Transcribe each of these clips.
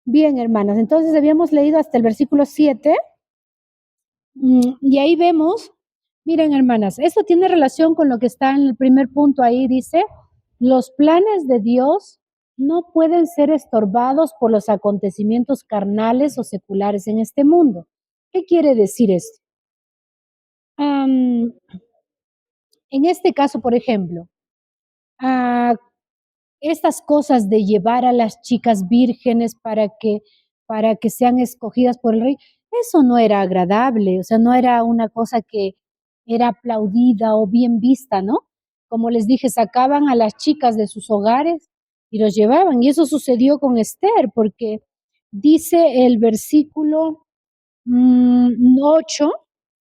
Bien, hermanas, entonces habíamos leído hasta el versículo 7 y ahí vemos, miren, hermanas, esto tiene relación con lo que está en el primer punto ahí, dice, los planes de Dios no pueden ser estorbados por los acontecimientos carnales o seculares en este mundo. ¿Qué quiere decir esto? En este caso, por ejemplo, ah, estas cosas de llevar a las chicas vírgenes para que sean escogidas por el rey, eso no era agradable, o sea, no era una cosa que era aplaudida o bien vista, ¿no? Como les dije, sacaban a las chicas de sus hogares y los llevaban, y eso sucedió con Esther, porque dice el versículo 8,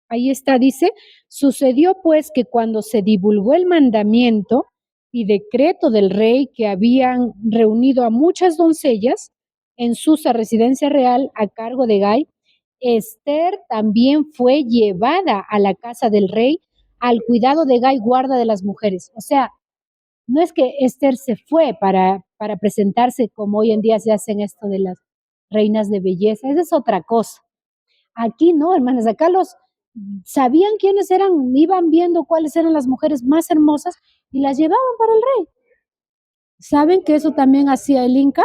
ahí está, dice, sucedió pues que cuando se divulgó el mandamiento y decreto del rey que habían reunido a muchas doncellas en Susa, residencia real, a cargo de Gai, Esther también fue llevada a la casa del rey al cuidado de Gai, guarda de las mujeres. O sea, no es que Esther se fue para presentarse como hoy en día se hacen esto de las reinas de belleza, esa es otra cosa. Aquí no, hermanas, acá los sabían quiénes eran, iban viendo cuáles eran las mujeres más hermosas y las llevaban para el rey. ¿Saben que eso también hacía el Inca?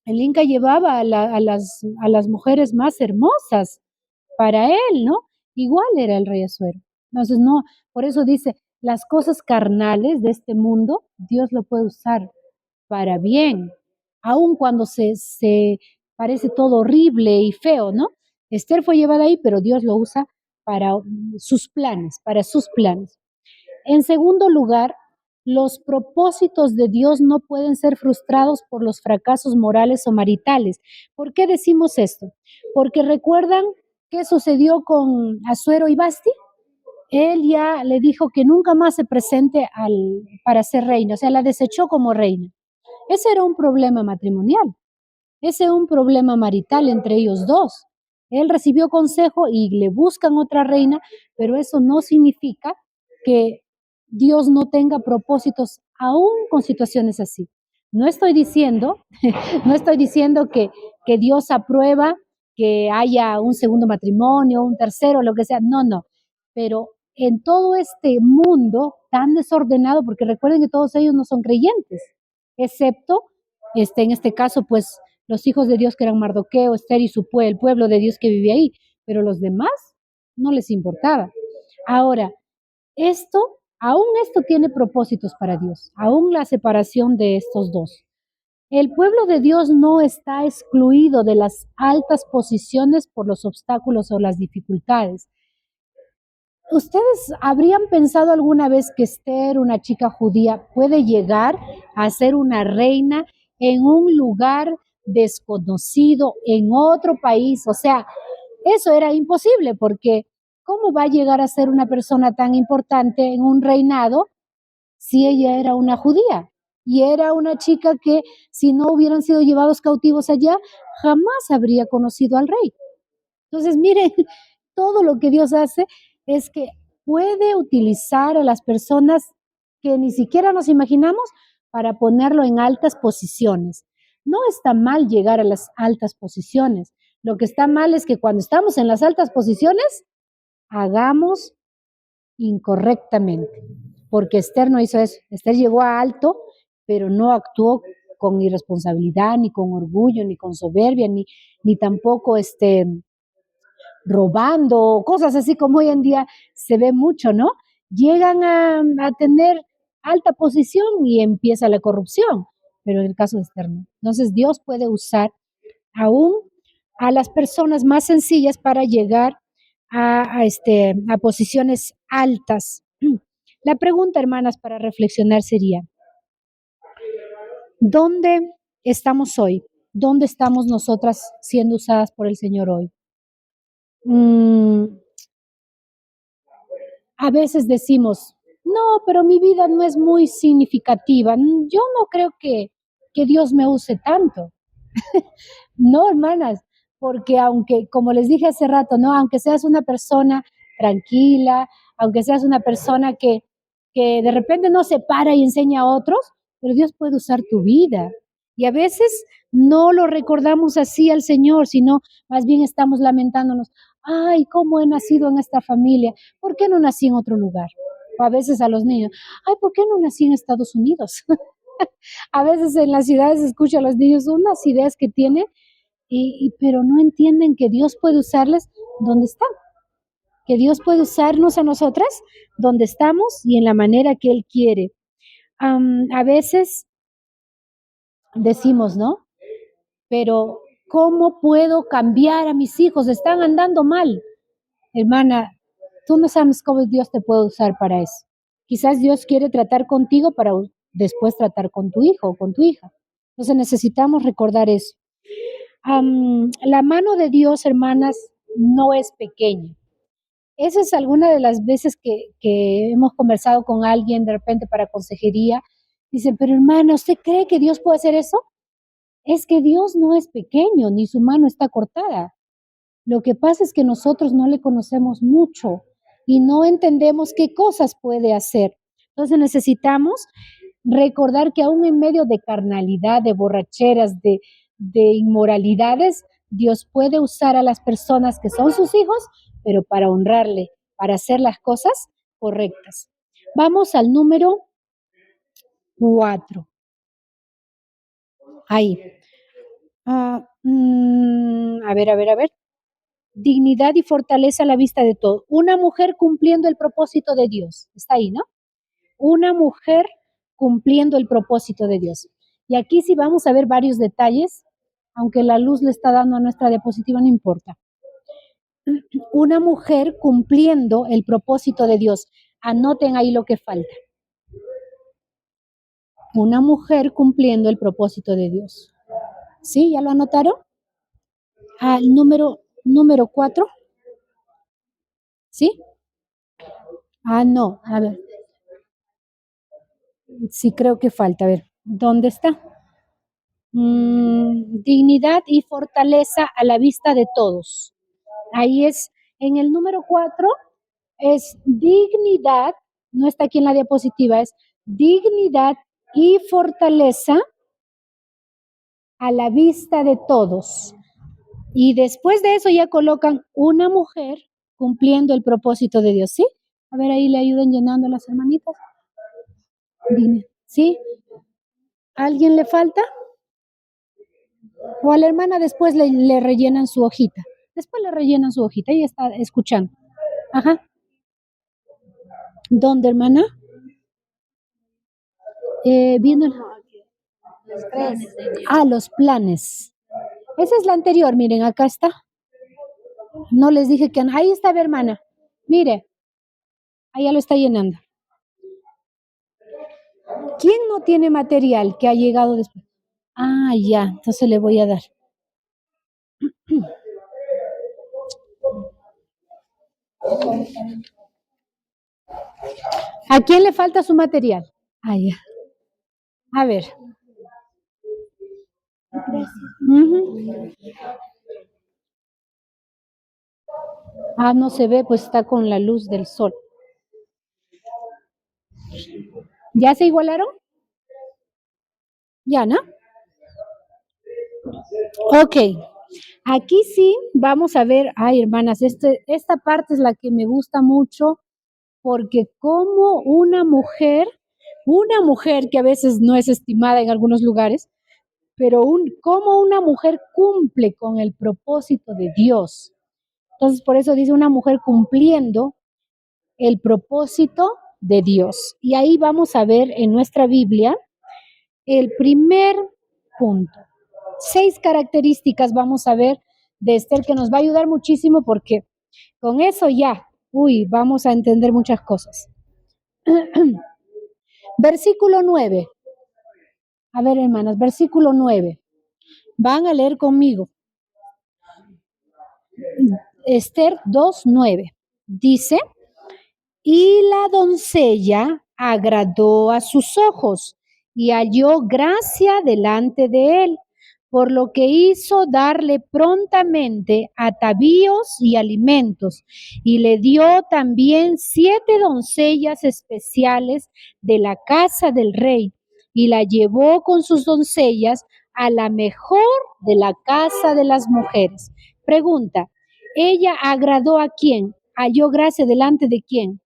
El Inca llevaba a las mujeres más hermosas para él, ¿no? Igual era el rey Asuero. Entonces, no, por eso dice, las cosas carnales de este mundo, Dios lo puede usar para bien, aun cuando se parece todo horrible y feo, ¿no? Esther fue llevada ahí, pero Dios lo usa para sus planes, para sus planes. En segundo lugar, los propósitos de Dios no pueden ser frustrados por los fracasos morales o maritales. ¿Por qué decimos esto? Porque recuerdan qué sucedió con Asuero y Basti. Él ya le dijo que nunca más se presente para ser reina, o sea, la desechó como reina. Ese era un problema matrimonial, ese era un problema marital entre ellos dos. Él recibió consejo y le buscan otra reina, pero eso no significa que Dios no tenga propósitos aún con situaciones así. No estoy diciendo, no estoy diciendo que Dios aprueba que haya un segundo matrimonio, un tercero, lo que sea. No, no. Pero en todo este mundo tan desordenado, porque recuerden que todos ellos no son creyentes, excepto, en este caso, pues, los hijos de Dios que eran Mardoqueo, Esther y el pueblo de Dios que vivía ahí, pero los demás no les importaba. Ahora, aún esto tiene propósitos para Dios, aún la separación de estos dos. El pueblo de Dios no está excluido de las altas posiciones por los obstáculos o las dificultades. ¿Ustedes habrían pensado alguna vez que Esther, una chica judía, puede llegar a ser una reina en un lugar desconocido, en otro país? O sea, eso era imposible porque ¿cómo va a llegar a ser una persona tan importante en un reinado si ella era una judía? Y era una chica que si no hubieran sido llevados cautivos allá, jamás habría conocido al rey. Entonces, miren, todo lo que Dios hace es que puede utilizar a las personas que ni siquiera nos imaginamos para ponerlo en altas posiciones. No está mal llegar a las altas posiciones. Lo que está mal es que cuando estamos en las altas posiciones, hagamos incorrectamente. Porque Esther no hizo eso. Esther llegó a alto, pero no actuó con irresponsabilidad, ni con orgullo, ni con soberbia, ni tampoco robando, cosas así como hoy en día se ve mucho, ¿no? Llegan a tener alta posición y empieza la corrupción, pero en el caso de Esther no. Entonces Dios puede usar aún a las personas más sencillas para llegar a posiciones altas. La pregunta, hermanas, para reflexionar sería, ¿dónde estamos hoy? ¿Dónde estamos nosotras siendo usadas por el Señor hoy? A veces decimos, no, pero mi vida no es muy significativa. Yo no creo que Dios me use tanto. No, hermanas, porque aunque, como les dije hace rato, ¿no? Aunque seas una persona tranquila, aunque seas una persona que de repente no se para y enseña a otros, pero Dios puede usar tu vida. Y a veces no lo recordamos así al Señor, sino más bien estamos lamentándonos. Ay, ¿cómo he nacido en esta familia? ¿Por qué no nací en otro lugar? O a veces a los niños, ay, ¿por qué no nací en Estados Unidos? A veces en las ciudades escucho a los niños unas ideas que tienen, pero no entienden que Dios puede usarles donde están, que Dios puede usarnos a nosotras donde estamos y en la manera que Él quiere. A veces decimos, ¿no? Pero ¿cómo puedo cambiar a mis hijos? Están andando mal. Hermana, tú no sabes cómo Dios te puede usar para eso. Quizás Dios quiere tratar contigo para después tratar con tu hijo o con tu hija. Entonces necesitamos recordar eso. La mano de Dios, hermanas, no es pequeña. Esa es alguna de las veces que hemos conversado con alguien de repente para consejería. Dicen, pero hermana, ¿usted cree que Dios puede hacer eso? Es que Dios no es pequeño, ni su mano está cortada. Lo que pasa es que nosotros no le conocemos mucho y no entendemos qué cosas puede hacer. Entonces necesitamos recordar que aún en medio de carnalidad, de borracheras, de inmoralidades, Dios puede usar a las personas que son sus hijos, pero para honrarle, para hacer las cosas correctas. Vamos al número 4. Ahí. A ver. Dignidad y fortaleza a la vista de todo. Una mujer cumpliendo el propósito de Dios. Está ahí, ¿no? Una mujer cumpliendo el propósito de Dios. Y aquí sí vamos a ver varios detalles, aunque la luz le está dando a nuestra diapositiva, no importa. Una mujer cumpliendo el propósito de Dios. Anoten ahí lo que falta. Una mujer cumpliendo el propósito de Dios. ¿Sí? ¿Ya lo anotaron? El número 4. ¿Sí? No, a ver. Sí, creo que falta. A ver, ¿dónde está? Dignidad y fortaleza a la vista de todos. Ahí es, en el número 4, es dignidad, no está aquí en la diapositiva, es dignidad y fortaleza a la vista de todos. Y después de eso ya colocan una mujer cumpliendo el propósito de Dios, ¿sí? A ver, ahí le ayuden llenando las hermanitas. ¿Sí? ¿Alguien le falta? O a la hermana después le rellenan su hojita. Después le rellenan su hojita, ella está escuchando. Ajá. ¿Dónde, hermana? Viendo. Los planes. Esa es la anterior, miren, acá está. No les dije que... Ahí está, hermana. Mire, ahí ya lo está llenando. ¿Quién no tiene material que ha llegado después? Ya, entonces le voy a dar. ¿A quién le falta su material? Ya. A ver. No se ve, pues está con la luz del sol. ¿Ya se igualaron? Ya, ¿no? Ok. Aquí sí vamos a ver, hermanas, esta parte es la que me gusta mucho, porque como una mujer que a veces no es estimada en algunos lugares, pero como una mujer cumple con el propósito de Dios. Entonces, por eso dice una mujer cumpliendo el propósito de Dios. Y ahí vamos a ver en nuestra Biblia el primer punto. 6 características vamos a ver de Esther que nos va a ayudar muchísimo porque con eso ya, vamos a entender muchas cosas. Versículo 9. A ver, hermanas, versículo 9. Van a leer conmigo. Esther 2:9. Dice, y la doncella agradó a sus ojos y halló gracia delante de él, por lo que hizo darle prontamente atavíos y alimentos, y le dio también 7 doncellas especiales de la casa del rey, y la llevó con sus doncellas a la mejor de la casa de las mujeres. Pregunta, ¿ella agradó a quién? ¿Halló gracia delante de quién?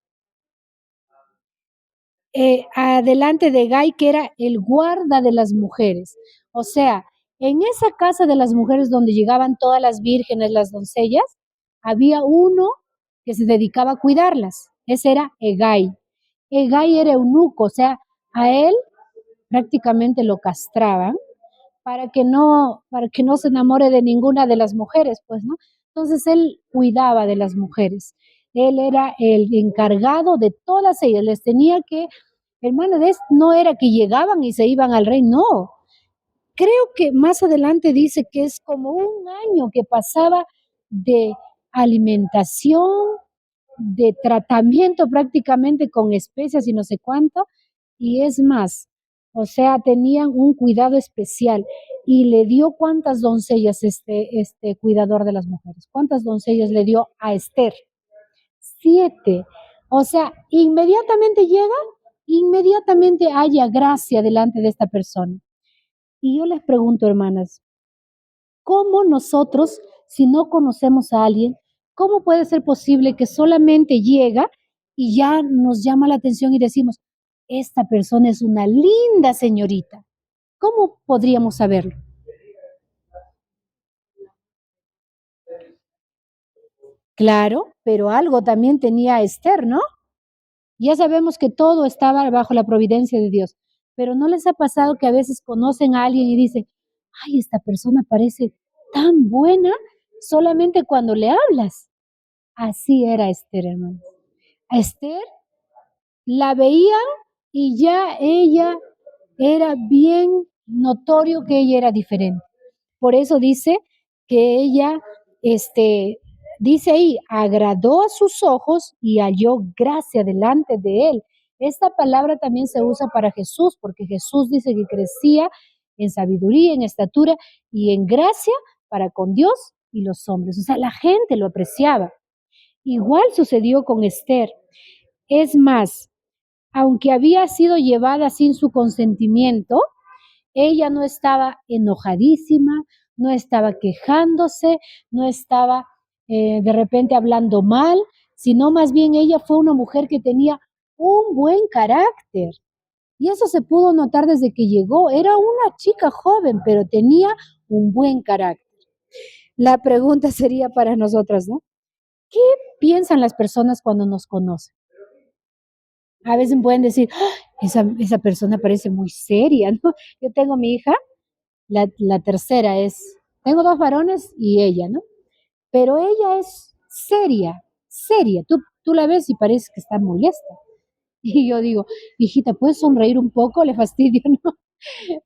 Adelante de Gai, que era el guarda de las mujeres. O sea, en esa casa de las mujeres donde llegaban todas las vírgenes, las doncellas, había uno que se dedicaba a cuidarlas. Ese era Egai. Egai era eunuco, o sea, a él prácticamente lo castraban para que no se enamore de ninguna de las mujeres, pues, ¿no? Entonces él cuidaba de las mujeres. Él era el encargado de todas ellas. Les tenía que, hermano, no era que llegaban y se iban al rey, no. Creo que más adelante dice que es como un año que pasaba de alimentación, de tratamiento prácticamente con especias y no sé cuánto, y es más, o sea, tenían un cuidado especial y le dio cuántas doncellas este cuidador de las mujeres, cuántas doncellas le dio a Esther, 7. O sea, inmediatamente llega, inmediatamente haya gracia delante de esta persona. Y yo les pregunto, hermanas, ¿cómo nosotros, si no conocemos a alguien, cómo puede ser posible que solamente llega y ya nos llama la atención y decimos, esta persona es una linda señorita? ¿Cómo podríamos saberlo? Claro, pero algo también tenía Esther, ¿no? Ya sabemos que todo estaba bajo la providencia de Dios, pero ¿no les ha pasado que a veces conocen a alguien y dicen, ay, esta persona parece tan buena solamente cuando le hablas? Así era Esther, hermanos. A Esther la veían y ya ella era bien notorio que ella era diferente. Por eso dice que ella, dice ahí, agradó a sus ojos y halló gracia delante de él. Esta palabra también se usa para Jesús, porque Jesús dice que crecía en sabiduría, en estatura y en gracia para con Dios y los hombres. O sea, la gente lo apreciaba. Igual sucedió con Esther. Es más, aunque había sido llevada sin su consentimiento, ella no estaba enojadísima, no estaba quejándose, no estaba de repente hablando mal, sino más bien ella fue una mujer que tenía un buen carácter. Y eso se pudo notar desde que llegó. Era una chica joven, pero tenía un buen carácter. La pregunta sería para nosotras, ¿no? ¿Qué piensan las personas cuando nos conocen? A veces pueden decir, "Ah, esa persona parece muy seria", ¿no? Yo tengo mi hija, la tercera es, tengo dos varones y ella, ¿no? Pero ella es seria, seria. Tú la ves y parece que está molesta. Y yo digo, hijita, ¿puedes sonreír un poco? Le fastidio, ¿no?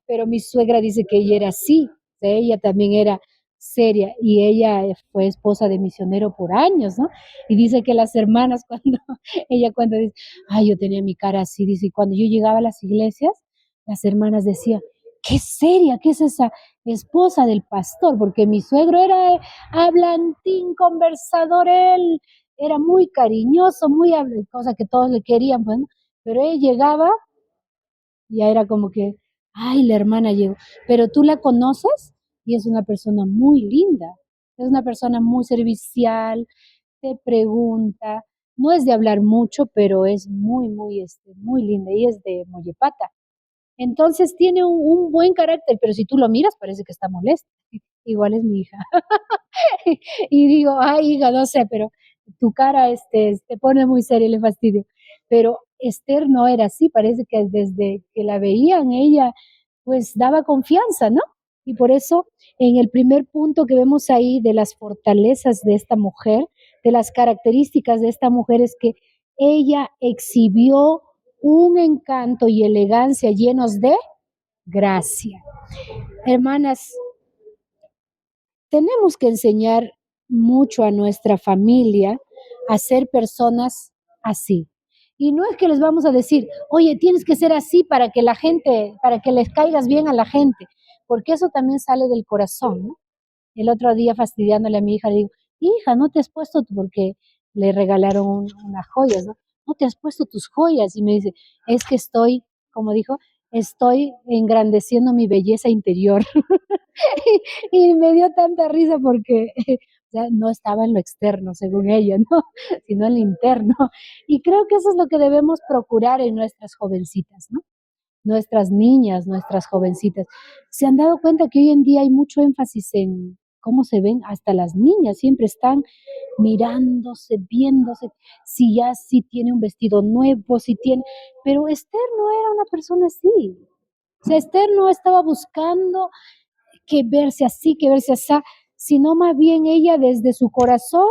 Pero mi suegra dice que ella era así, o sea, ella también era seria y ella fue esposa de misionero por años, ¿no? Y dice que las hermanas cuando ella cuando dice, ay, yo tenía mi cara así, dice, y cuando yo llegaba a las iglesias, las hermanas decían, qué seria, ¿qué es esa esposa del pastor? Porque mi suegro era hablantín, conversador, él era muy cariñoso, muy, cosa que todos le querían, bueno, pero él llegaba ya era como que, ay, la hermana llegó, pero tú la conoces y es una persona muy linda, es una persona muy servicial, te pregunta, no es de hablar mucho, pero es muy linda y es de Mollepata. Entonces tiene un buen carácter, pero si tú lo miras parece que está molesta. Igual es mi hija. Y digo, ay, hija, no sé, pero tu cara te pone muy seria y le fastidio. Pero Esther no era así, parece que desde que la veían ella, pues daba confianza, ¿no? Y por eso en el primer punto que vemos ahí de las fortalezas de esta mujer, de las características de esta mujer, es que ella exhibió un encanto y elegancia llenos de gracia. Hermanas, tenemos que enseñar mucho a nuestra familia a ser personas así. Y no es que les vamos a decir, oye, tienes que ser así para que la gente, para que les caigas bien a la gente, porque eso también sale del corazón, ¿no? El otro día fastidiándole a mi hija, le digo, hija, no te has puesto, porque le regalaron unas joyas, ¿no? No te has puesto tus joyas. Y me dice, es que estoy, como dijo, estoy engrandeciendo mi belleza interior. Y me dio tanta risa porque ya no estaba en lo externo, según ella, ¿no? Sino en lo interno. Y creo que eso es lo que debemos procurar en nuestras jovencitas, ¿no? Nuestras niñas, nuestras jovencitas. ¿Se han dado cuenta que hoy en día hay mucho énfasis en cómo se ven? Hasta las niñas siempre están mirándose, viéndose, si tiene un vestido nuevo, si tiene, pero Esther no era una persona así. O sea, Esther no estaba buscando que verse así, que verse así, sino más bien ella desde su corazón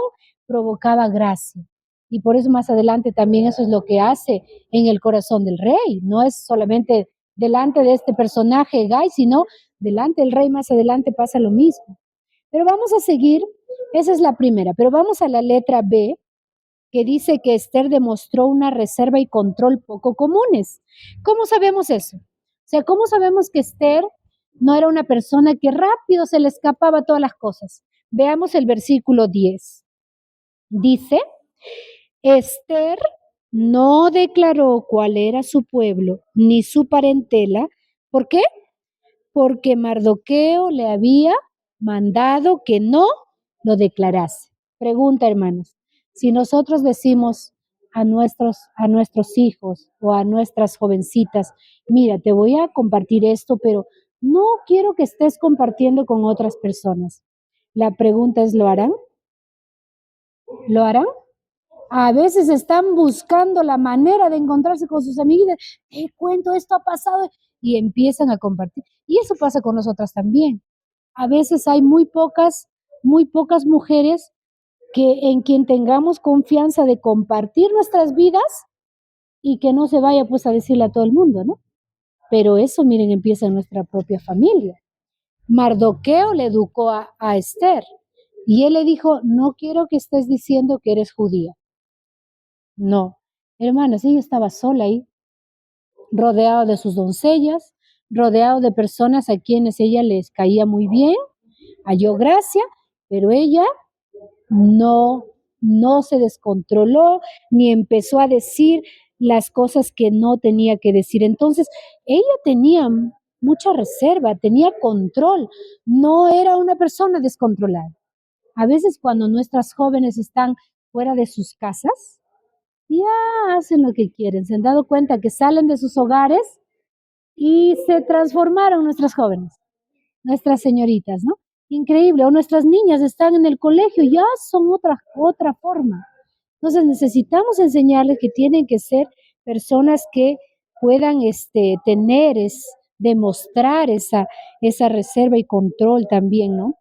provocaba gracia. Y por eso más adelante también eso es lo que hace en el corazón del rey. No es solamente delante de este personaje Gai, sino delante del rey más adelante pasa lo mismo. Pero vamos a seguir, esa es la primera, pero vamos a la letra B, que dice que Esther demostró una reserva y control poco comunes. ¿Cómo sabemos eso? O sea, ¿cómo sabemos que Esther no era una persona que rápido se le escapaba todas las cosas? Veamos el versículo 10. Dice, Esther no declaró cuál era su pueblo ni su parentela. ¿Por qué? Porque Mardoqueo le había mandado que no lo declarase. Pregunta, hermanos, si nosotros decimos a nuestros hijos o a nuestras jovencitas, mira, te voy a compartir esto, pero no quiero que estés compartiendo con otras personas. La pregunta es, ¿lo harán? ¿Lo harán? A veces están buscando la manera de encontrarse con sus amigas, te cuento, esto ha pasado, y empiezan a compartir. Y eso pasa con nosotras también. A veces hay muy pocas mujeres que en quien tengamos confianza de compartir nuestras vidas y que no se vaya pues a decirle a todo el mundo, ¿no? Pero eso, miren, empieza en nuestra propia familia. Mardoqueo le educó a Esther y él le dijo, no quiero que estés diciendo que eres judía. No, hermanas, ella estaba sola ahí, rodeado de sus doncellas, rodeado de personas a quienes ella les caía muy bien, halló gracia, pero ella no, no se descontroló ni empezó a decir las cosas que no tenía que decir. Entonces, ella tenía mucha reserva, tenía control, no era una persona descontrolada. A veces cuando nuestras jóvenes están fuera de sus casas, ya hacen lo que quieren. Se han dado cuenta que salen de sus hogares y se transformaron nuestras jóvenes, nuestras señoritas, ¿no? Increíble. O nuestras niñas están en el colegio, ya son otra forma. Entonces necesitamos enseñarles que tienen que ser personas que puedan tener, demostrar esa reserva y control también, ¿no?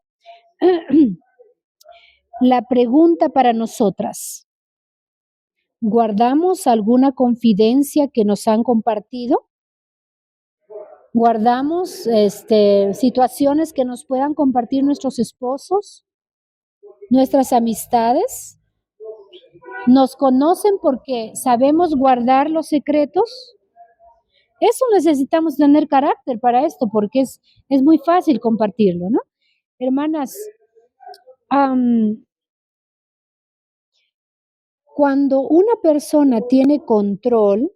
La pregunta para nosotras, ¿guardamos alguna confidencia que nos han compartido? ¿Guardamos situaciones que nos puedan compartir nuestros esposos, nuestras amistades? ¿Nos conocen porque sabemos guardar los secretos? Eso necesitamos tener carácter para esto, porque es muy fácil compartirlo, ¿no? Hermanas, cuando una persona tiene control,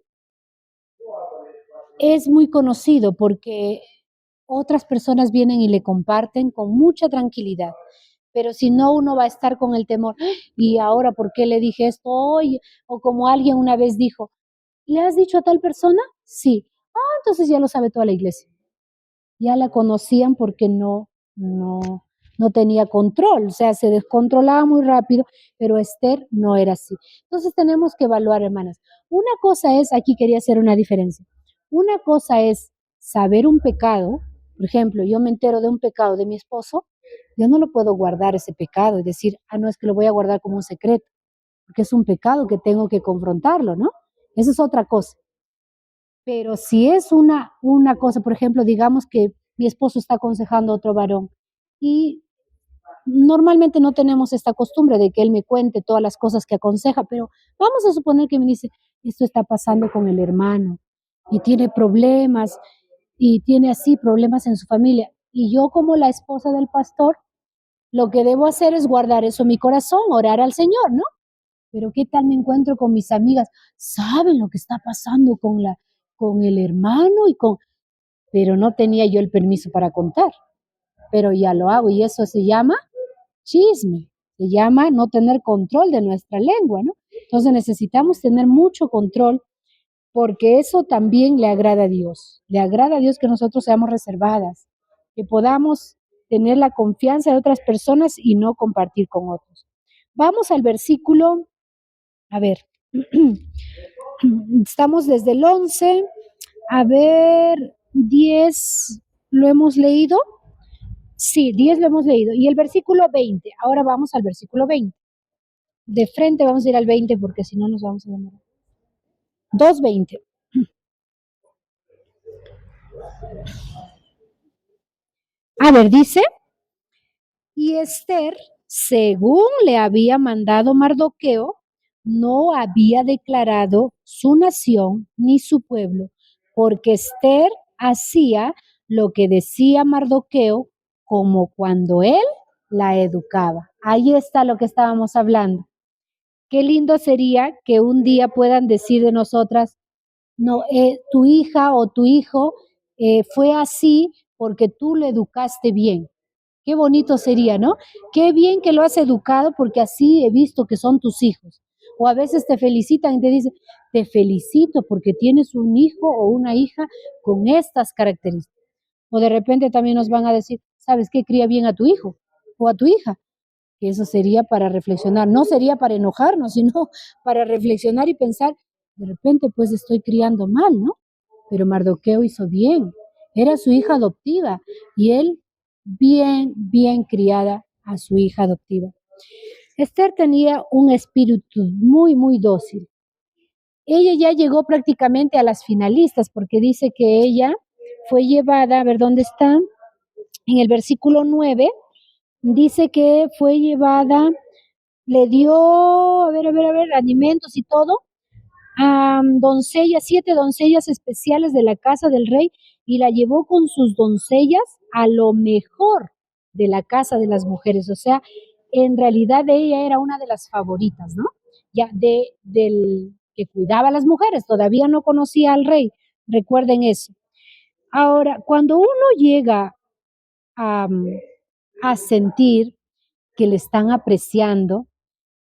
es muy conocido porque otras personas vienen y le comparten con mucha tranquilidad. Pero si no, uno va a estar con el temor. "¡Ah! ¿Y ahora por qué le dije esto hoy?" O como alguien una vez dijo, ¿le has dicho a tal persona? Sí. Ah, entonces ya lo sabe toda la iglesia. Ya la conocían porque no tenía control, o sea, se descontrolaba muy rápido, pero Esther no era así. Entonces tenemos que evaluar, hermanas. Una cosa es, aquí quería hacer una diferencia. Una cosa es saber un pecado, por ejemplo, yo me entero de un pecado de mi esposo, yo no lo puedo guardar ese pecado y decir, ah, no, es que lo voy a guardar como un secreto, porque es un pecado que tengo que confrontarlo, ¿no? Esa es otra cosa. Pero si es una cosa, por ejemplo, digamos que mi esposo está aconsejando a otro varón y normalmente no tenemos esta costumbre de que él me cuente todas las cosas que aconseja, pero vamos a suponer que me dice, esto está pasando con el hermano y tiene problemas y tiene así problemas en su familia. Y yo como la esposa del pastor, lo que debo hacer es guardar eso en mi corazón, orar al Señor, ¿no? Pero ¿qué tal me encuentro con mis amigas? ¿Saben lo que está pasando con el hermano y con pero no tenía yo el permiso para contar, pero ya lo hago y eso se llama chisme, se llama no tener control de nuestra lengua, ¿no? Entonces necesitamos tener mucho control porque eso también le agrada a Dios. Le agrada a Dios que nosotros seamos reservadas, que podamos tener la confianza de otras personas y no compartir con otros. Vamos al versículo, a ver, estamos desde el 11, a ver, 10, ¿lo hemos leído? Sí, 10 lo hemos leído. Y el versículo 20, ahora vamos al versículo 20. De frente vamos a ir al 20 porque si no nos vamos a demorar. 2:20. A ver, dice, y Esther, según le había mandado Mardoqueo, no había declarado su nación ni su pueblo, porque Esther hacía lo que decía Mardoqueo como cuando él la educaba. Ahí está lo que estábamos hablando. Qué lindo sería que un día puedan decir de nosotras, no, tu hija o tu hijo fue así porque tú lo educaste bien. Qué bonito sería, ¿no? Qué bien que lo has educado porque así he visto que son tus hijos. O a veces te felicitan y te dicen, te felicito porque tienes un hijo o una hija con estas características. O de repente también nos van a decir, ¿sabes qué? Cría bien a tu hijo o a tu hija. Que eso sería para reflexionar, no sería para enojarnos, sino para reflexionar y pensar, de repente pues estoy criando mal, ¿no? Pero Mardoqueo hizo bien, era su hija adoptiva y él bien criada a su hija adoptiva. Esther tenía un espíritu muy dócil. Ella ya llegó prácticamente a las finalistas porque dice que ella fue llevada, a ver dónde está, en el versículo 9, dice que fue llevada, le dio, alimentos y todo, a doncellas, 7 doncellas especiales de la casa del rey, y la llevó con sus doncellas a lo mejor de la casa de las mujeres. O sea, en realidad ella era una de las favoritas, ¿no? Ya del que cuidaba a las mujeres, todavía no conocía al rey, recuerden eso. Ahora, cuando uno llega a, a sentir que le están apreciando,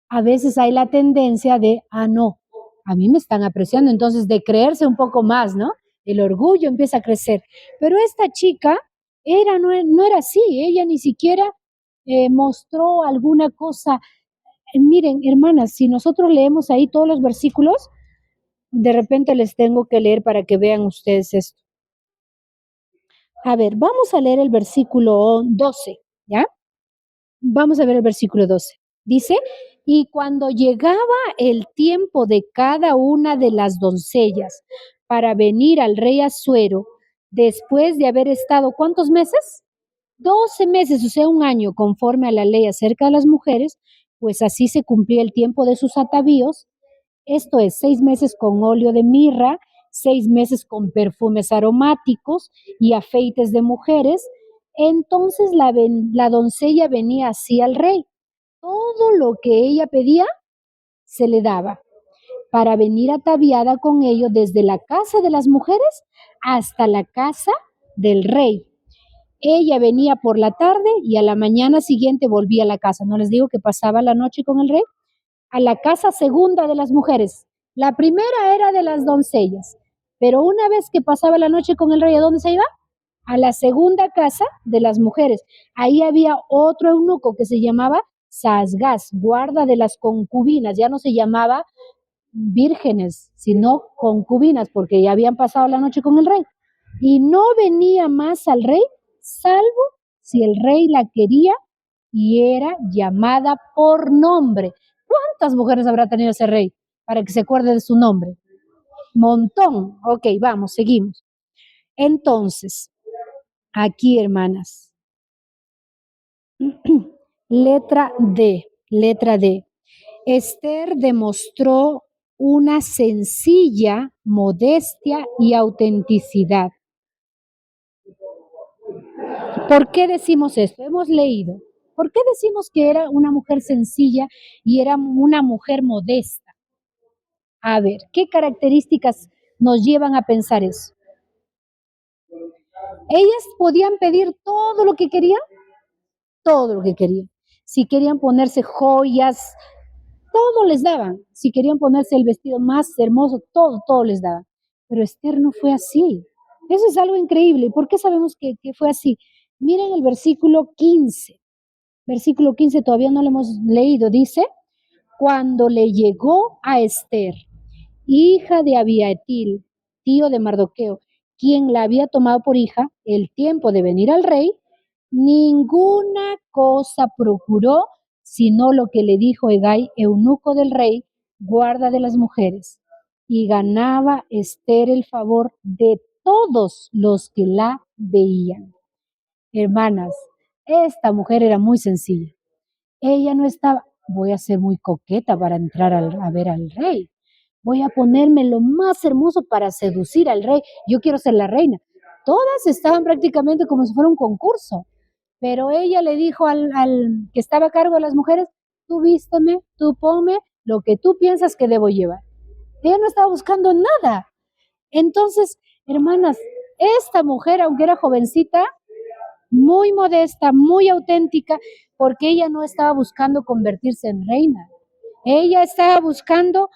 a veces hay la tendencia de, no, a mí me están apreciando, entonces de creerse un poco más, ¿no? El orgullo empieza a crecer. Pero esta chica no era así, ella ni siquiera mostró alguna cosa. Miren, hermanas, si nosotros leemos ahí todos los versículos, de repente les tengo que leer para que vean ustedes esto. A ver, vamos a leer el versículo 12, ¿ya? Vamos a ver el versículo 12. Dice, y cuando llegaba el tiempo de cada una de las doncellas para venir al rey Asuero, después de haber estado, ¿cuántos meses? 12 meses, o sea, un año, conforme a la ley acerca de las mujeres, pues así se cumplía el tiempo de sus atavíos, esto es 6 meses con óleo de mirra, 6 meses con perfumes aromáticos y afeites de mujeres. Entonces la doncella venía así al rey. Todo lo que ella pedía se le daba para venir ataviada con ello desde la casa de las mujeres hasta la casa del rey. Ella venía por la tarde y a la mañana siguiente volvía a la casa. No les digo que pasaba la noche con el rey. A la casa segunda de las mujeres. La primera era de las doncellas, pero una vez que pasaba la noche con el rey, ¿a dónde se iba? A la segunda casa de las mujeres. Ahí había otro eunuco que se llamaba Sasgás, guarda de las concubinas. Ya no se llamaba vírgenes, sino concubinas, porque ya habían pasado la noche con el rey. Y no venía más al rey, salvo si el rey la quería y era llamada por nombre. ¿Cuántas mujeres habrá tenido ese rey para que se acuerde de su nombre? Montón. Ok, vamos, seguimos. Entonces, aquí, hermanas, letra D. Esther demostró una sencilla modestia y autenticidad. ¿Por qué decimos esto? Hemos leído. ¿Por qué decimos que era una mujer sencilla y era una mujer modesta? A ver, ¿qué características nos llevan a pensar eso? Ellas podían pedir todo lo que querían, todo lo que querían. Si querían ponerse joyas, todo les daban. Si querían ponerse el vestido más hermoso, todo les daban. Pero Esther no fue así. Eso es algo increíble. ¿Por qué sabemos que fue así? Miren el versículo 15. Versículo 15 todavía no lo hemos leído. Dice, cuando le llegó a Esther, hija de Abiatil, tío de Mardoqueo, quien la había tomado por hija, el tiempo de venir al rey, ninguna cosa procuró, sino lo que le dijo Hegai, eunuco del rey, guarda de las mujeres, y ganaba Esther el favor de todos los que la veían. Hermanas, esta mujer era muy sencilla. Ella no estaba, voy a ser muy coqueta para entrar a ver al rey. Voy a ponerme lo más hermoso para seducir al rey. Yo quiero ser la reina. Todas estaban prácticamente como si fuera un concurso. Pero ella le dijo al que estaba a cargo de las mujeres, tú vísteme, tú ponme lo que tú piensas que debo llevar. Ella no estaba buscando nada. Entonces, hermanas, esta mujer, aunque era jovencita, muy modesta, muy auténtica, porque ella no estaba buscando convertirse en reina. Ella estaba buscando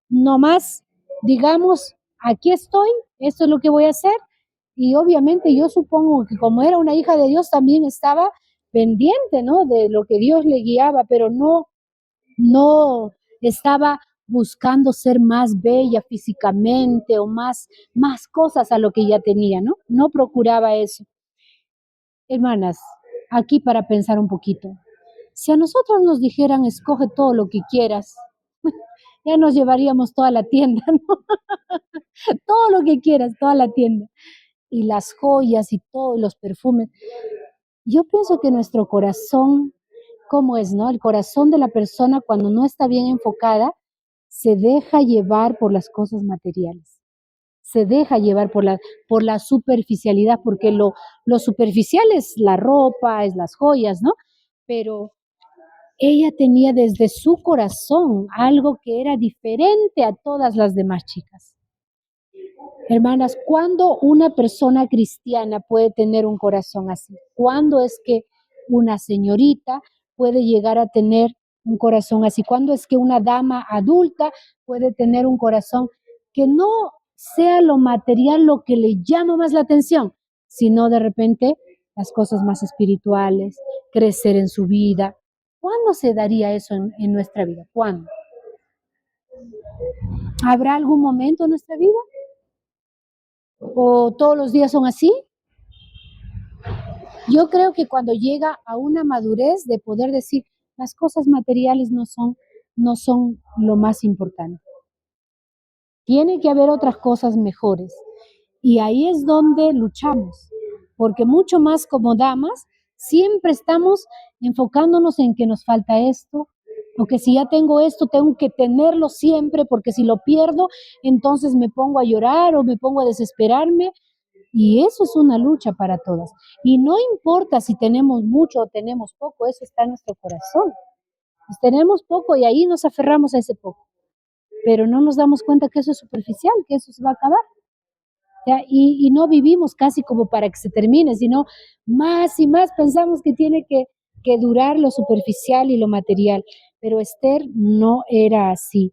nomás, digamos, aquí estoy, esto es lo que voy a hacer. Y obviamente yo supongo que como era una hija de Dios también estaba pendiente, ¿no? De lo que Dios le guiaba, pero no estaba buscando ser más bella físicamente o más cosas a lo que ya tenía, ¿no? No procuraba eso. Hermanas, aquí para pensar un poquito. Si a nosotros nos dijeran, escoge todo lo que quieras, ya nos llevaríamos toda la tienda, ¿no? Todo lo que quieras, toda la tienda. Y las joyas y todos los perfumes. Yo pienso que nuestro corazón, ¿cómo es, no? El corazón de la persona cuando no está bien enfocada, se deja llevar por las cosas materiales. Se deja llevar por la superficialidad, porque lo superficial es la ropa, es las joyas, ¿no? Pero ella tenía desde su corazón algo que era diferente a todas las demás chicas. Hermanas, ¿cuándo una persona cristiana puede tener un corazón así? ¿Cuándo es que una señorita puede llegar a tener un corazón así? ¿Cuándo es que una dama adulta puede tener un corazón que no sea lo material lo que le llama más la atención, sino de repente las cosas más espirituales, crecer en su vida? ¿Cuándo se daría eso en nuestra vida? ¿Cuándo? ¿Habrá algún momento en nuestra vida? ¿O todos los días son así? Yo creo que cuando llega a una madurez de poder decir las cosas materiales no son lo más importante. Tiene que haber otras cosas mejores. Y ahí es donde luchamos, porque mucho más como damas, siempre estamos enfocándonos en que nos falta esto, o que si ya tengo esto, tengo que tenerlo siempre, porque si lo pierdo, entonces me pongo a llorar o me pongo a desesperarme. Y eso es una lucha para todas. Y no importa si tenemos mucho o tenemos poco, eso está en nuestro corazón. Pues tenemos poco y ahí nos aferramos a ese poco. Pero no nos damos cuenta que eso es superficial, que eso se va a acabar. ¿Ya? Y no vivimos casi como para que se termine, sino más y más pensamos que tiene que durar lo superficial y lo material. Pero Esther no era así.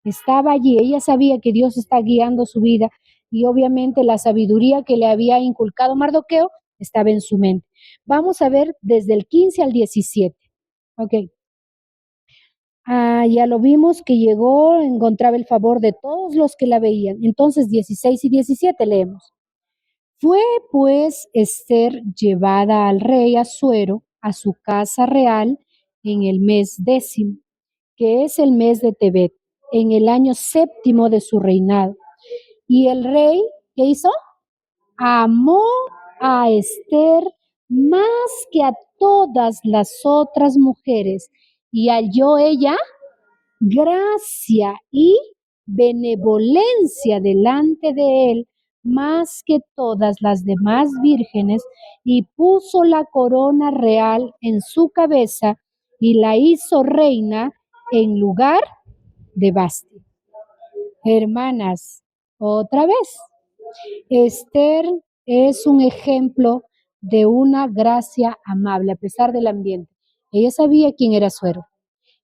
Estaba allí, ella sabía que Dios está guiando su vida y obviamente la sabiduría que le había inculcado Mardoqueo estaba en su mente. Vamos a ver desde el 15 al 17. Ok. Ya lo vimos que llegó, encontraba el favor de todos los que la veían. Entonces 16 y 17 leemos. Fue pues Esther llevada al rey Asuero a su casa real en el mes 10, que es el mes de Tebet, en el año 7 de su reinado. Y el rey, ¿qué hizo? Amó a Esther más que a todas las otras mujeres y halló ella gracia y benevolencia delante de él más que todas las demás vírgenes, y puso la corona real en su cabeza y la hizo reina en lugar de Basti. Hermanas, otra vez, Esther es un ejemplo de una gracia amable, a pesar del ambiente. Ella sabía quién era Suero.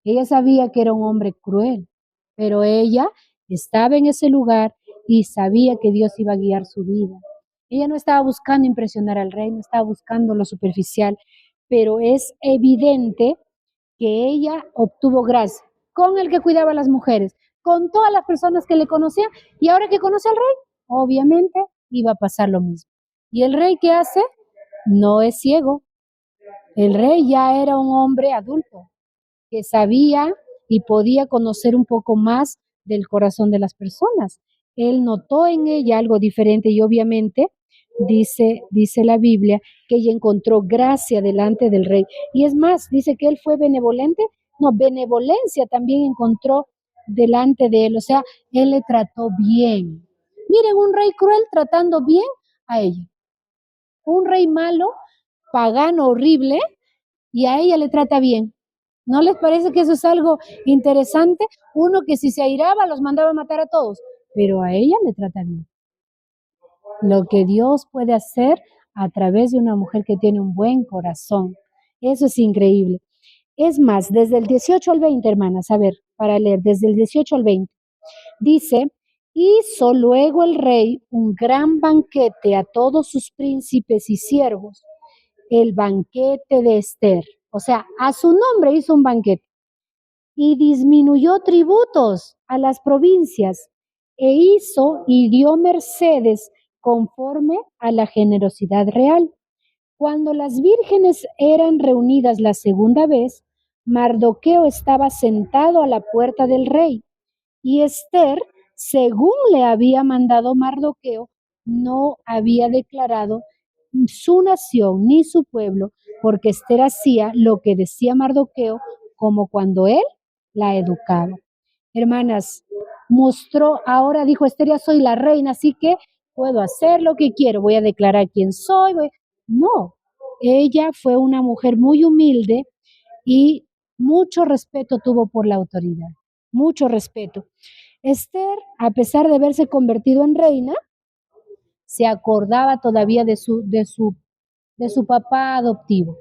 Ella sabía que era un hombre cruel, pero ella estaba en ese lugar y sabía que Dios iba a guiar su vida. Ella no estaba buscando impresionar al rey, no estaba buscando lo superficial, pero es evidente que ella obtuvo gracia con el que cuidaba a las mujeres, con todas las personas que le conocían, y ahora que conoce al rey, obviamente iba a pasar lo mismo. ¿Y el rey qué hace? No es ciego. El rey ya era un hombre adulto que sabía y podía conocer un poco más del corazón de las personas. Él notó en ella algo diferente y obviamente dice la Biblia que ella encontró gracia delante del rey. Y es más, dice que él fue benevolente. No, benevolencia también encontró delante de él. O sea, él le trató bien. Miren, un rey cruel tratando bien a ella. Un rey malo, pagano, horrible, y a ella le trata bien. ¿No les parece que eso es algo interesante? Uno que si se airaba los mandaba a matar a todos, pero a ella le trata bien. Lo que Dios puede hacer a través de una mujer que tiene un buen corazón. Eso es increíble. Es más, desde el 18 al 20, hermanas, a ver, para leer, desde el 18 al 20, dice, hizo luego el rey un gran banquete a todos sus príncipes y siervos, el banquete de Esther. O sea, a su nombre hizo un banquete y disminuyó tributos a las provincias e hizo y dio mercedes conforme a la generosidad real. Cuando las vírgenes eran reunidas la segunda vez, Mardoqueo estaba sentado a la puerta del rey y Esther, según le había mandado Mardoqueo, no había declarado su nación ni su pueblo, porque Esther hacía lo que decía Mardoqueo, como cuando él la educaba. Hermanas, mostró, ahora dijo Esther, ya soy la reina, así que puedo hacer lo que quiero, voy a declarar quién soy. No, ella fue una mujer muy humilde y mucho respeto tuvo por la autoridad, mucho respeto. Esther, a pesar de haberse convertido en reina, se acordaba todavía de su papá adoptivo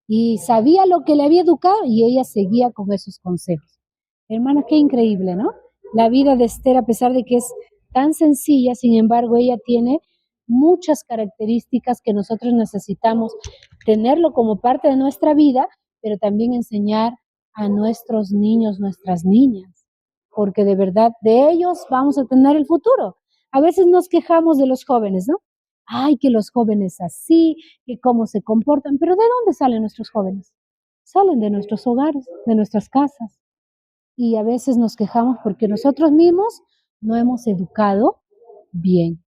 y sabía lo que le había educado y ella seguía con esos consejos. Hermanas, qué increíble, ¿no? La vida de Esther, a pesar de que es tan sencilla, sin embargo, ella tiene muchas características que nosotros necesitamos tenerlo como parte de nuestra vida, pero también enseñar a nuestros niños, nuestras niñas, porque de verdad de ellos vamos a tener el futuro. A veces nos quejamos de los jóvenes, ¿no? Ay, que los jóvenes así, que cómo se comportan, pero ¿de dónde salen nuestros jóvenes? Salen de nuestros hogares, de nuestras casas. Y a veces nos quejamos porque nosotros mismos no hemos educado bien.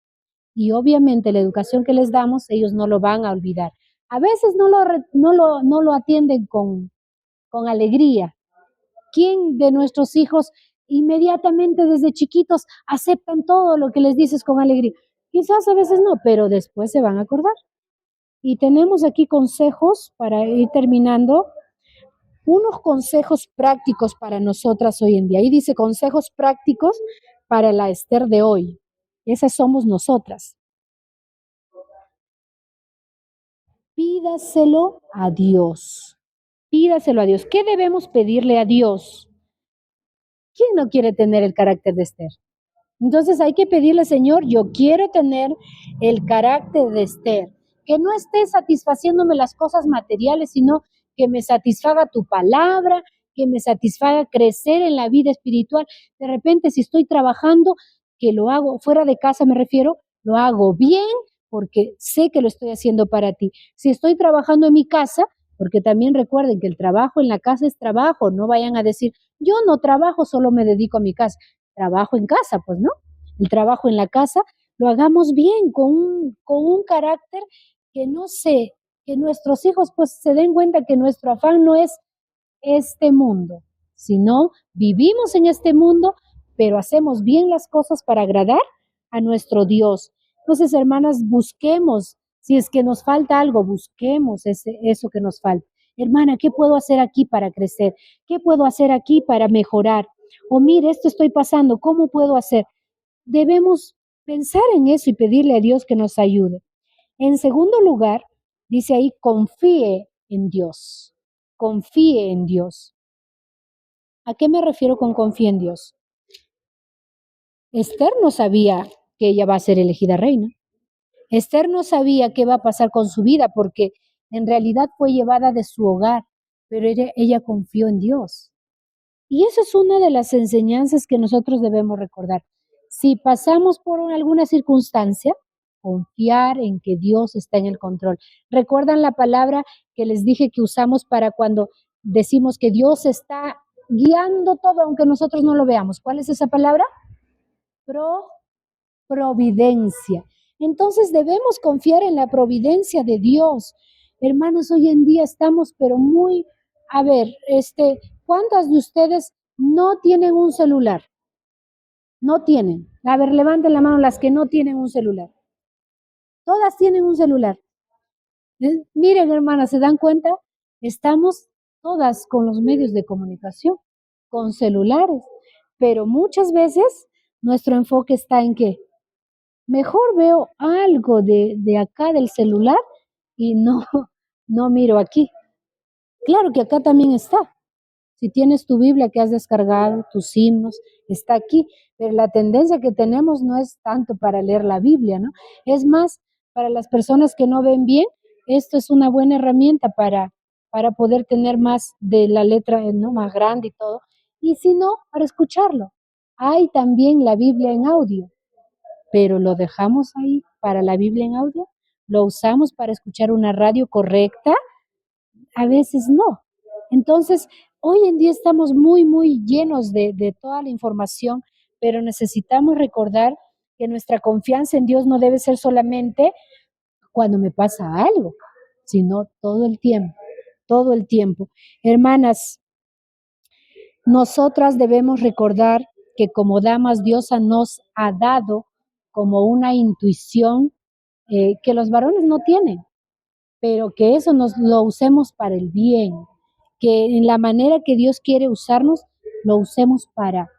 Y obviamente la educación que les damos, ellos no lo van a olvidar. A veces no lo atienden con alegría. ¿Quién de nuestros hijos inmediatamente desde chiquitos aceptan todo lo que les dices con alegría? Quizás a veces no, pero después se van a acordar. Y tenemos aquí consejos para ir terminando, unos consejos prácticos para nosotras hoy en día. Ahí dice consejos prácticos para la Esther de hoy. Esas somos nosotras. Pídaselo a Dios. Pídaselo a Dios. ¿Qué debemos pedirle a Dios? ¿Quién no quiere tener el carácter de Esther? Entonces hay que pedirle, Señor, yo quiero tener el carácter de Esther, que no esté satisfaciéndome las cosas materiales, sino que me satisfaga tu palabra, que me satisfaga crecer en la vida espiritual. De repente, si estoy trabajando, que lo hago fuera de casa, me refiero, lo hago bien porque sé que lo estoy haciendo para ti. Si estoy trabajando en mi casa, porque también recuerden que el trabajo en la casa es trabajo, no vayan a decir, yo no trabajo, solo me dedico a mi casa. Trabajo en casa, pues, ¿no? El trabajo en la casa, lo hagamos bien, con un carácter que no sé, que nuestros hijos pues se den cuenta que nuestro afán no es este mundo, sino vivimos en este mundo, pero hacemos bien las cosas para agradar a nuestro Dios. Entonces, hermanas, busquemos, si es que nos falta algo, busquemos eso que nos falta. Hermana, ¿qué puedo hacer aquí para crecer? ¿Qué puedo hacer aquí para mejorar? O mire, esto estoy pasando, ¿cómo puedo hacer? Debemos pensar en eso y pedirle a Dios que nos ayude. En segundo lugar, dice ahí, confíe en Dios. Confíe en Dios. ¿A qué me refiero con confíe en Dios? Esther no sabía que ella va a ser elegida reina. Esther no sabía qué va a pasar con su vida porque en realidad fue llevada de su hogar, pero ella confió en Dios. Y esa es una de las enseñanzas que nosotros debemos recordar. Si pasamos por alguna circunstancia, confiar en que Dios está en el control. ¿Recuerdan la palabra que les dije que usamos para cuando decimos que Dios está guiando todo aunque nosotros no lo veamos? ¿Cuál es esa palabra? Providencia. Entonces debemos confiar en la providencia de Dios. Hermanos, hoy en día estamos pero muy, a ver, ¿cuántas de ustedes no tienen un celular? No tienen. A ver, levanten la mano las que no tienen un celular. Todas tienen un celular. Miren, hermanas, ¿se dan cuenta? Estamos todas con los medios de comunicación, con celulares, pero muchas veces nuestro enfoque está en ¿qué? Mejor veo algo de acá del celular y no, no miro aquí. Claro que acá también está. Si tienes tu Biblia que has descargado, tus himnos, está aquí. Pero la tendencia que tenemos no es tanto para leer la Biblia, ¿no? Es más, para las personas que no ven bien, esto es una buena herramienta para poder tener más de la letra, ¿no? Más grande y todo. Y si no, para escucharlo. Hay también la Biblia en audio, pero lo dejamos ahí para la Biblia en audio, lo usamos para escuchar una radio correcta, a veces no. Entonces, hoy en día estamos muy llenos de toda la información, pero necesitamos recordar que nuestra confianza en Dios no debe ser solamente cuando me pasa algo, sino todo el tiempo, todo el tiempo. Hermanas, nosotras debemos recordar que como damas Dios nos ha dado como una intuición que los varones no tienen, pero que eso nos lo usemos para el bien, que en la manera que Dios quiere usarnos, lo usemos para,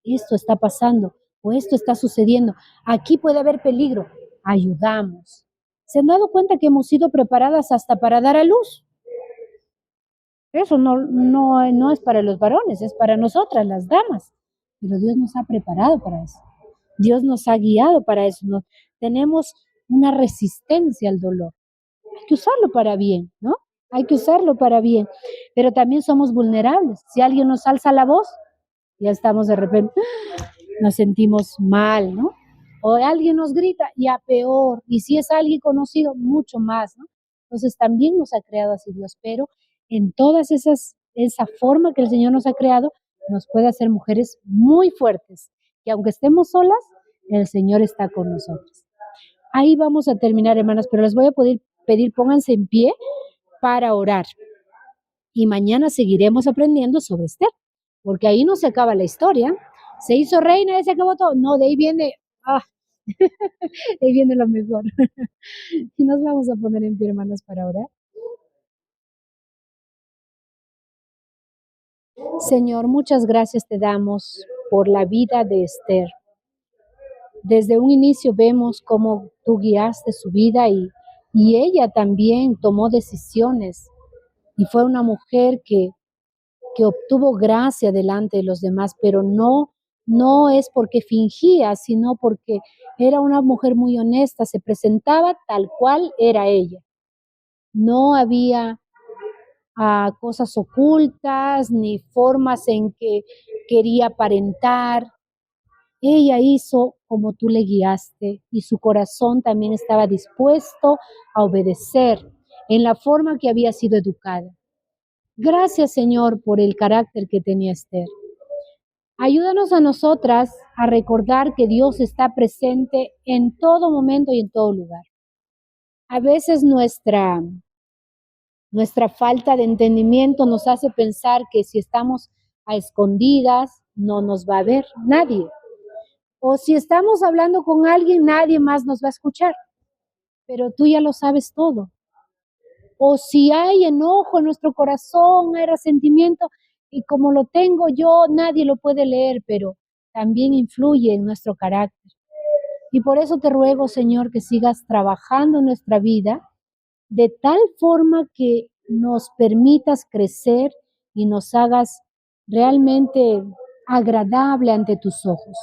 esto está pasando o esto está sucediendo, aquí puede haber peligro, ayudamos. ¿Se han dado cuenta que hemos sido preparadas hasta para dar a luz? Eso no es para los varones, es para nosotras, las damas. Pero Dios nos ha preparado para eso. Dios nos ha guiado para eso. Tenemos una resistencia al dolor. Hay que usarlo para bien, ¿no? Hay que usarlo para bien. Pero también somos vulnerables. Si alguien nos alza la voz, ya estamos de repente, nos sentimos mal, ¿no? O alguien nos grita, ya peor. Y si es alguien conocido, mucho más, ¿no? Entonces también nos ha creado así Dios, pero en todas esa forma que el Señor nos ha creado, nos puede hacer mujeres muy fuertes, que aunque estemos solas, el Señor está con nosotros. Ahí vamos a terminar, hermanas, pero les voy a pedir, pónganse en pie para orar. Y mañana seguiremos aprendiendo sobre Esther, porque ahí no se acaba la historia. Se hizo reina y se acabó todo. No, de ahí viene, de ahí viene lo mejor. Y nos vamos a poner en pie, hermanas, para orar. Señor, muchas gracias te damos por la vida de Esther. Desde un inicio vemos cómo tú guiaste su vida y ella también tomó decisiones y fue una mujer que obtuvo gracia delante de los demás, pero no es porque fingía, sino porque era una mujer muy honesta, se presentaba tal cual era ella. No había cosas ocultas ni formas en que quería aparentar. Ella hizo como tú le guiaste y su corazón también estaba dispuesto a obedecer en la forma que había sido educada. Gracias, Señor, por el carácter que tenía Esther. Ayúdanos a nosotras a recordar que Dios está presente en todo momento y en todo lugar. A veces nuestra falta de entendimiento nos hace pensar que si estamos a escondidas no nos va a ver nadie. O si estamos hablando con alguien, nadie más nos va a escuchar. Pero tú ya lo sabes todo. O si hay enojo en nuestro corazón, hay resentimiento, y como lo tengo yo, nadie lo puede leer, pero también influye en nuestro carácter. Y por eso te ruego, Señor, que sigas trabajando en nuestra vida de tal forma que nos permitas crecer y nos hagas realmente agradable ante tus ojos.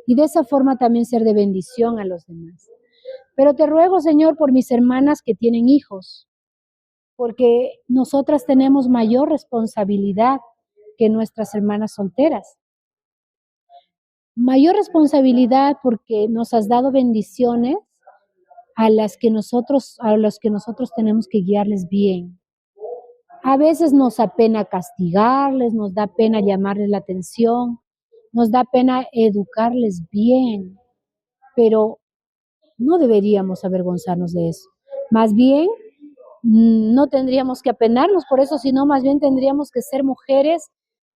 Y de esa forma también ser de bendición a los demás. Pero te ruego, Señor, por mis hermanas que tienen hijos, porque nosotras tenemos mayor responsabilidad que nuestras hermanas solteras. Mayor responsabilidad porque nos has dado bendiciones a los que nosotros tenemos que guiarles bien. A veces nos da pena castigarles, nos da pena llamarles la atención, nos da pena educarles bien, pero no deberíamos avergonzarnos de eso. Más bien, no tendríamos que apenarnos por eso, sino más bien tendríamos que ser mujeres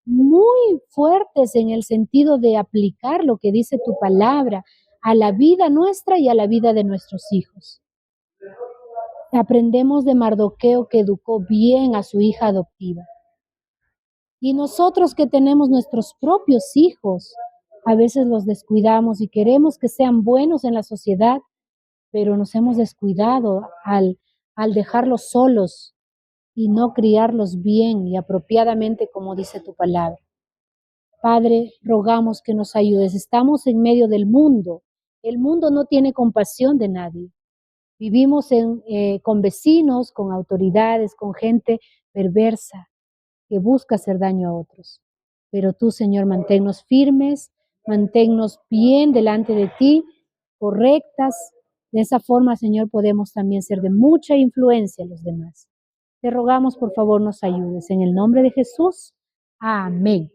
muy fuertes en el sentido de aplicar lo que dice tu palabra a la vida nuestra y a la vida de nuestros hijos. Aprendemos de Mardoqueo que educó bien a su hija adoptiva. Y nosotros que tenemos nuestros propios hijos, a veces los descuidamos y queremos que sean buenos en la sociedad, pero nos hemos descuidado al dejarlos solos y no criarlos bien y apropiadamente como dice tu palabra. Padre, rogamos que nos ayudes. Estamos en medio del mundo. El mundo no tiene compasión de nadie. Vivimos con vecinos, con autoridades, con gente perversa que busca hacer daño a otros. Pero tú, Señor, manténnos firmes, manténnos bien delante de ti, correctas. De esa forma, Señor, podemos también ser de mucha influencia a los demás. Te rogamos, por favor, nos ayudes. En el nombre de Jesús. Amén.